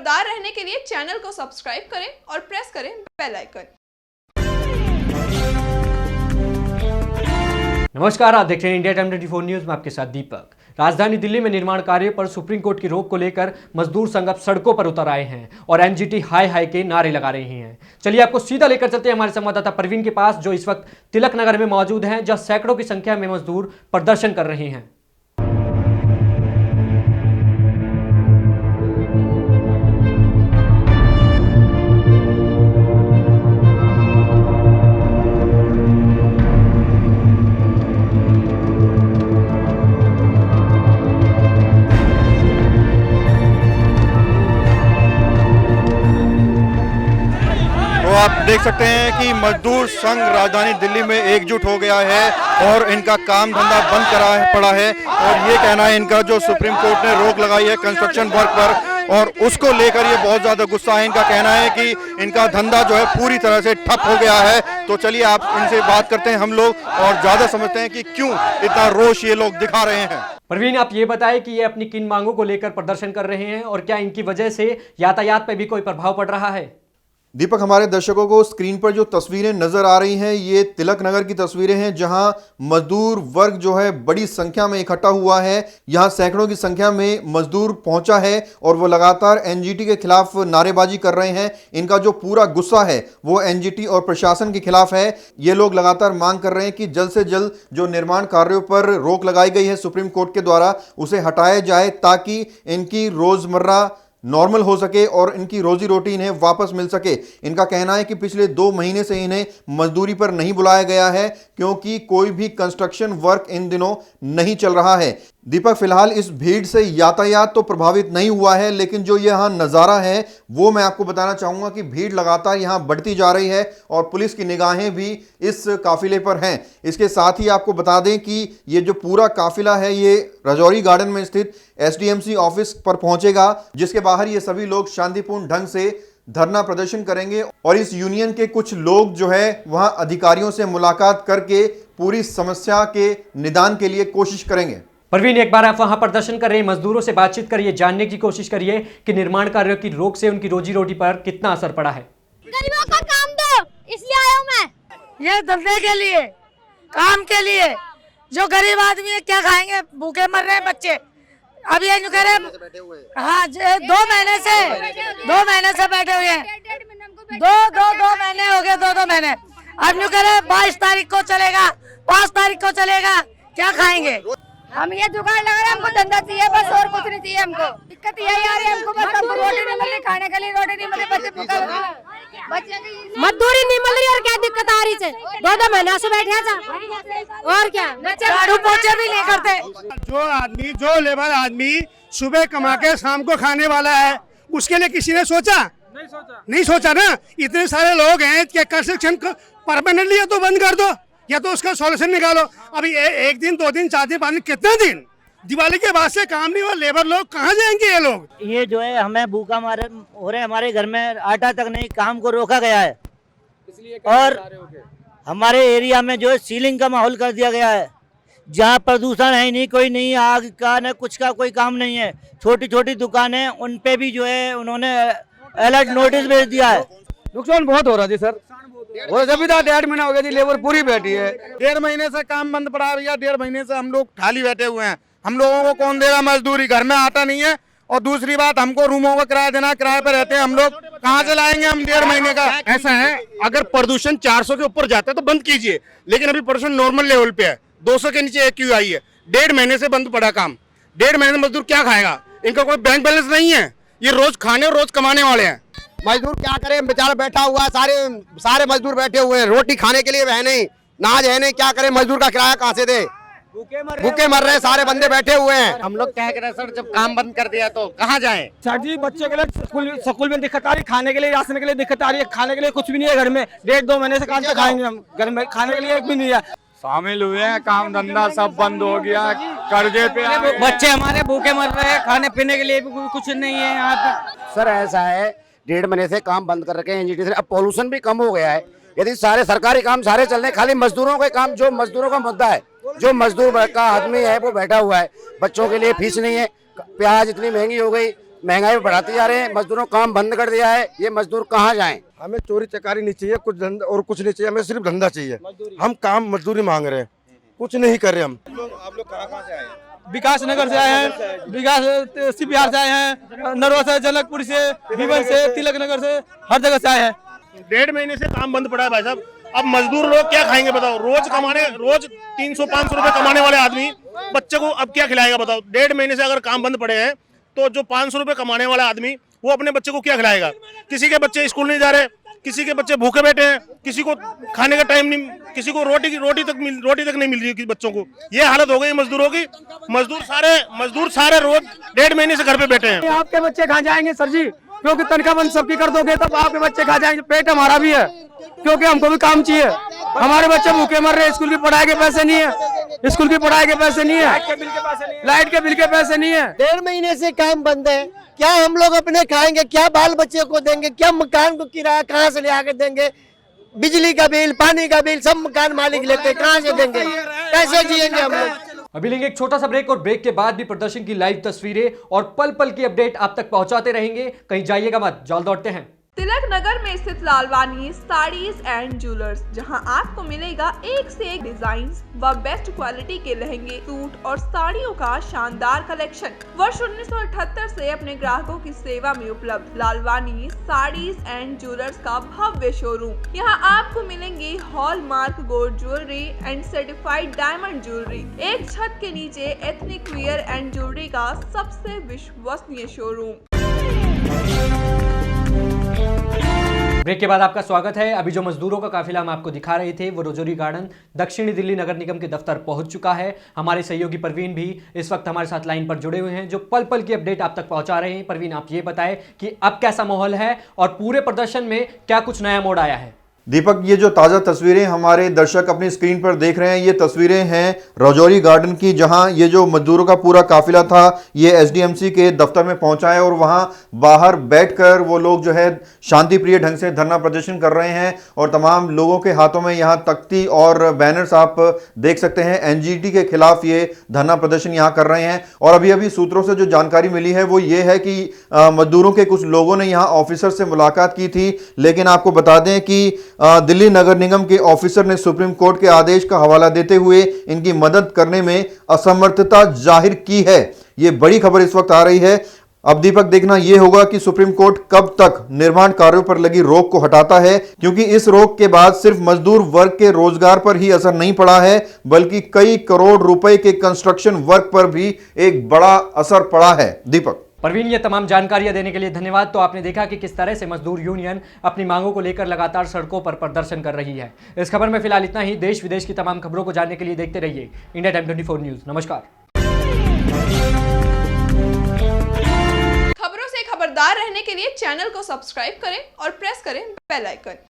खबरदार रहने के लिए चैनल को सब्सक्राइब करें और प्रेस करें बेल आइकन। नमस्कार, आप देख रहे हैं इंडिया टाइम 24 न्यूज में आपके साथ दीपक। राजधानी दिल्ली में निर्माण कार्य पर सुप्रीम कोर्ट की रोक को लेकर मजदूर संघ अब सड़कों पर उतर आए हैं और एनजीटी हाय हाय के नारे लगा रहे हैं। चलिए आपको सीधा लेकर चलते हैं हमारे संवाददाता परवीन के पास, जो इस वक्त तिलक नगर में मौजूद हैं, जहां सैकड़ों की संख्या में मजदूर प्रदर्शन कर रहे हैं। तो आप देख सकते हैं कि मजदूर संघ राजधानी दिल्ली में एकजुट हो गया है और इनका काम धंधा बंद पड़ा है और ये कहना है इनका जो सुप्रीम कोर्ट ने रोक लगाई है कंस्ट्रक्शन वर्क पर और उसको लेकर ये बहुत ज्यादा गुस्सा है। इनका कहना है कि इनका धंधा जो है पूरी तरह से ठप हो गया है। तो चलिए आप इनसे बात करते हैं हम लोग और ज्यादा समझते हैं कि क्यों इतना रोष ये लोग दिखा रहे हैं। परवीन, आप ये बताएं कि ये अपनी किन मांगों को लेकर प्रदर्शन कर रहे हैं और क्या इनकी वजह से यातायात पर भी कोई प्रभाव पड़ रहा है? दीपक, हमारे दर्शकों को स्क्रीन पर जो तस्वीरें नजर आ रही हैं ये तिलक नगर की तस्वीरें हैं, जहां मजदूर वर्ग जो है बड़ी संख्या में इकट्ठा हुआ है। यहां सैकड़ों की संख्या में मजदूर पहुंचा है और वो लगातार एनजीटी के खिलाफ नारेबाजी कर रहे हैं। इनका जो पूरा गुस्सा है वो एनजीटी और प्रशासन के खिलाफ है। ये लोग लगातार मांग कर रहे हैं कि जल्द से जल्द जो निर्माण कार्यों पर रोक लगाई गई है सुप्रीम कोर्ट के द्वारा उसे हटाया जाए, ताकि इनकी रोजमर्रा नॉर्मल हो सके और इनकी रोजी रोटी इन्हें वापस मिल सके। इनका कहना है कि पिछले 2 महीने से इन्हें मजदूरी पर नहीं बुलाया गया है क्योंकि कोई भी कंस्ट्रक्शन वर्क इन दिनों नहीं चल रहा है। दीपक, फिलहाल इस भीड़ से यातायात तो प्रभावित नहीं हुआ है, लेकिन जो यहाँ नज़ारा है वो मैं आपको बताना चाहूँगा कि भीड़ लगातार यहाँ बढ़ती जा रही है और पुलिस की निगाहें भी इस काफिले पर हैं। इसके साथ ही आपको बता दें कि ये जो पूरा काफिला है ये राजौरी गार्डन में स्थित एसडीएमसी ऑफिस पर पहुंचेगा, जिसके बाहर ये सभी लोग शांतिपूर्ण ढंग से धरना प्रदर्शन करेंगे और इस यूनियन के कुछ लोग जो है वहां अधिकारियों से मुलाकात करके पूरी समस्या के निदान के लिए कोशिश करेंगे। परवीन, एक बार आप वहां प्रदर्शन कर रहे मजदूरों से बातचीत करिए, जानने की कोशिश करिए कि निर्माण कार्यों की रोक से उनकी रोजी रोटी पर कितना असर पड़ा है। गरीबों का काम दो, इसलिए आया हूं मैं। ये धंधे के लिए, काम के लिए। जो गरीब आदमी है क्या खाएंगे, भूखे मर रहे हैं बच्चे। अब ये कह रहे हाँ 2 महीने से बैठे हुए हैं। दो महीने हो गए, 2 महीने। अब यूँ कह रहे 22 तारीख को चलेगा, 5 तारीख को चलेगा, क्या खाएंगे? हम ये दुकान लगा रहे हैं, हमको धंधा चाहिए बस, और कुछ नहीं चाहिए हमको। दिक्कत यही आ रही है हमको, बस हमको रोटी नहीं मिल रही, खाने के लिए रोटी नहीं मिल रही, बच्चे मजदूरी नहीं मिल रही और क्या दिक्कत आ रही है? 2 महीना से बैठे और क्या, झाड़ू पोछे भी नहीं करते। जो लेबर आदमी सुबह कमा के शाम को खाने वाला है, उसके लिए किसी ने सोचा? नहीं सोचा ना। इतने सारे लोग हैं कि कंस्ट्रक्शन परमानेंटली या तो बंद कर दो या तो उसका सॉल्यूशन निकालो। अभी 1 दिन 2 दिन 4 दिन 5 दिन कितने दिन? दिवाली के बाद से काम नहीं हुआ, लेबर लोग कहाँ जाएंगे? ये लोग ये जो है हमें भूखा मारे हो रहे, हमारे घर में आटा तक नहीं, काम को रोका गया है। और हमारे एरिया में जो है सीलिंग का माहौल कर दिया गया है, जहाँ प्रदूषण है नहीं, कोई नहीं, आग का न कुछ का कोई काम नहीं है। छोटी छोटी दुकानें, उन पे भी जो है उन्होंने अलर्ट नोटिस भेज दिया है। नुकसान बहुत हो रहा है सर। और जब 1.5 महीना हो गया जी, लेबर पूरी बैठी है। 1.5 महीने से काम बंद पड़ा भैया। 1.5 महीने से हम लोग खाली बैठे हुए हैं। हम लोगों को कौन देगा मजदूरी? घर में आता नहीं है। और दूसरी बात, हमको रूमों का किराया देना, किराए पर रहते हैं हम लोग, कहाँ से लाएंगे हम 1.5 महीने का? ऐसा है, अगर प्रदूषण 400 के ऊपर जाता है तो बंद कीजिए, लेकिन अभी प्रदूषण नॉर्मल लेवल पे है, 200 के नीचे AQI है। 1.5 महीने से बंद पड़ा काम। 1.5 महीने से मजदूर क्या खाएगा? इनका कोई बैंक बैलेंस नहीं है। ये रोज खाने और रोज कमाने वाले हैं। मजदूर क्या करे, बेचारा बैठा हुआ है। सारे मजदूर बैठे हुए हैं, रोटी खाने के लिए है नहीं, नाज है नहीं, क्या करे? मजदूर का किराया कहाँ से दे? भूखे मर रहे, सारे बंदे बैठे हुए हैं। हम लोग क्या करें सर, जब काम बंद कर दिया तो कहाँ जाएं? सर जी, बच्चे के लिए स्कूल में दिक्कत आ रही है, खाने के लिए, राशन के लिए दिक्कत आ रही है, खाने के लिए कुछ भी नहीं है घर में। 1.5-2 महीने से कहाँ से खाएंगे हम? घर में खाने के लिए एक भी नहीं है। शामिल हुए हैं, काम धंधा सब बंद हो गया, कर्जे पे बच्चे हमारे भूखे मर रहे हैं, खाने पीने के लिए भी कुछ नहीं है यहाँ पे। सर ऐसा है, 1.5 महीने से काम बंद कर रखे हैं एनजीटी से। अब पॉल्यूशन भी कम हो गया है। यदि सारे सरकारी काम सारे चल रहे हैं, खाली मजदूरों के काम, जो मजदूरों का मुद्दा है, जो मजदूर का आदमी है वो बैठा हुआ है, बच्चों के लिए फीस नहीं है, प्याज इतनी महंगी हो गई, महंगाई बढ़ाते जा रहे हैं, मजदूरों का काम बंद कर दिया है। ये मजदूर कहाँ जाएं? हमें चोरी चकारी नहीं चाहिए, कुछ धंधा और कुछ नहीं चाहिए, हमें सिर्फ धंधा चाहिए। हम काम मजदूरी मांग रहे हैं, कुछ नहीं कर रहे हम। आप लोग कहाँ से आए हैं? विकास नगर से आए हैं, विकास सी बिहार से आए हैं, नरवा से, जनकपुर से, भिवन से, तिलक नगर से, हर जगह से आए हैं। 1.5 महीने से काम बंद पड़ा है भाई साहब। अब मजदूर लोग क्या खाएंगे बताओ? रोज 300-500 रुपए कमाने वाले आदमी बच्चे को अब क्या खिलाएगा बताओ? 1.5 महीने से अगर काम बंद पड़े हैं तो जो 500 रुपए कमाने वाला आदमी वो अपने बच्चे को क्या खिलाएगा? किसी के बच्चे स्कूल नहीं जा रहे, किसी के बच्चे भूखे बैठे हैं, किसी को खाने का टाइम नहीं, किसी को रोटी तक नहीं मिल रही है बच्चों को। ये हालत हो गई मजदूरों की। मजदूर सारे रोज 1.5 महीने से घर पे बैठे हैं। आपके बच्चे कहाँ जाएंगे सर जी? क्योंकि तनख्वाह बंद सबकी कर दोगे तब आपके बच्चे कहाँ जाएंगे? पेट हमारा भी है, क्योंकि हमको भी काम चाहिए। हमारे बच्चे भूखे मर रहे हैं, स्कूल की पढ़ाई के पैसे नहीं है, स्कूल की पढ़ाई के पैसे नहीं है, लाइट के बिल के पैसे नहीं है। 1.5 महीने से काम बंद है। क्या हम लोग अपने खाएंगे? क्या बाल बच्चे को देंगे? क्या मकान को किराया कहाँ से ले आके देंगे? बिजली का बिल, पानी का बिल सब मकान मालिक लेते हैं, कहाँ से देंगे? कैसे जिएंगे हम लोग? अभी लेंगे एक छोटा सा ब्रेक और ब्रेक के बाद भी प्रदर्शन की लाइव तस्वीरें और पल पल की अपडेट आप तक पहुंचाते रहेंगे। कहीं जाइएगा मत, जल्द लौटते हैं। तिलक नगर में स्थित लालवानी साड़ीज एंड ज्वेलर्स, जहां आपको मिलेगा एक से एक डिजाइन व बेस्ट क्वालिटी के लहंगे, सूट और साड़ियों का शानदार कलेक्शन। वर्ष 1978 से अपने ग्राहकों की सेवा में उपलब्ध लालवानी साड़ीज एंड ज्वेलर्स का भव्य शोरूम। यहां आपको मिलेंगे hallmark gold jewellery and certified diamond jewellery. एक छत के नीचे एथनिक वियर एंड ज्वेलरी का सबसे विश्वसनीय शोरूम। ब्रेक के बाद आपका स्वागत है। अभी जो मजदूरों का काफिला हम आपको दिखा रहे थे वो रजौरी गार्डन दक्षिणी दिल्ली नगर निगम के दफ्तर पहुंच चुका है। हमारे सहयोगी परवीन भी इस वक्त हमारे साथ लाइन पर जुड़े हुए हैं जो पल पल की अपडेट आप तक पहुंचा रहे हैं। परवीन, आप ये बताएं कि अब कैसा माहौल है और पूरे प्रदर्शन में क्या कुछ नया मोड़ आया है? दीपक, ये जो ताज़ा तस्वीरें हमारे दर्शक अपनी स्क्रीन पर देख रहे हैं, ये तस्वीरें हैं रजौरी गार्डन की, जहां ये जो मजदूरों का पूरा काफिला था ये एसडीएमसी के दफ्तर में पहुंचा है और वहां बाहर बैठकर वो लोग जो है शांति प्रिय ढंग से धरना प्रदर्शन कर रहे हैं और तमाम लोगों के हाथों में यहां तख्ती और बैनर्स आप देख सकते हैं। एनजीटी के खिलाफ ये धरना प्रदर्शन यहाँ कर रहे हैं। और अभी अभी सूत्रों से जो जानकारी मिली है वो ये है कि मजदूरों के कुछ लोगों ने यहाँ ऑफिसर से मुलाकात की थी, लेकिन आपको बता दें कि दिल्ली नगर निगम के ऑफिसर ने सुप्रीम कोर्ट के आदेश का हवाला देते हुए इनकी मदद करने में असमर्थता जाहिर की है। यह बड़ी खबर इस वक्त आ रही है। अब दीपक, देखना यह होगा कि सुप्रीम कोर्ट कब तक निर्माण कार्यों पर लगी रोक को हटाता है, क्योंकि इस रोक के बाद सिर्फ मजदूर वर्ग के रोजगार पर ही असर नहीं पड़ा है बल्कि कई करोड़ रुपए के कंस्ट्रक्शन वर्क पर भी एक बड़ा असर पड़ा है। दीपक, परवीन, ये तमाम जानकारियां देने के लिए धन्यवाद। तो आपने देखा कि किस तरह से मजदूर यूनियन अपनी मांगों को लेकर लगातार सड़कों पर प्रदर्शन कर रही है। इस खबर में फिलहाल इतना ही। देश विदेश की तमाम खबरों को जानने के लिए देखते रहिए इंडिया टाइम 24 न्यूज। नमस्कार। खबरों से खबरदार रहने के लिए चैनल को सब्सक्राइब करें और प्रेस करें बेल आइकन।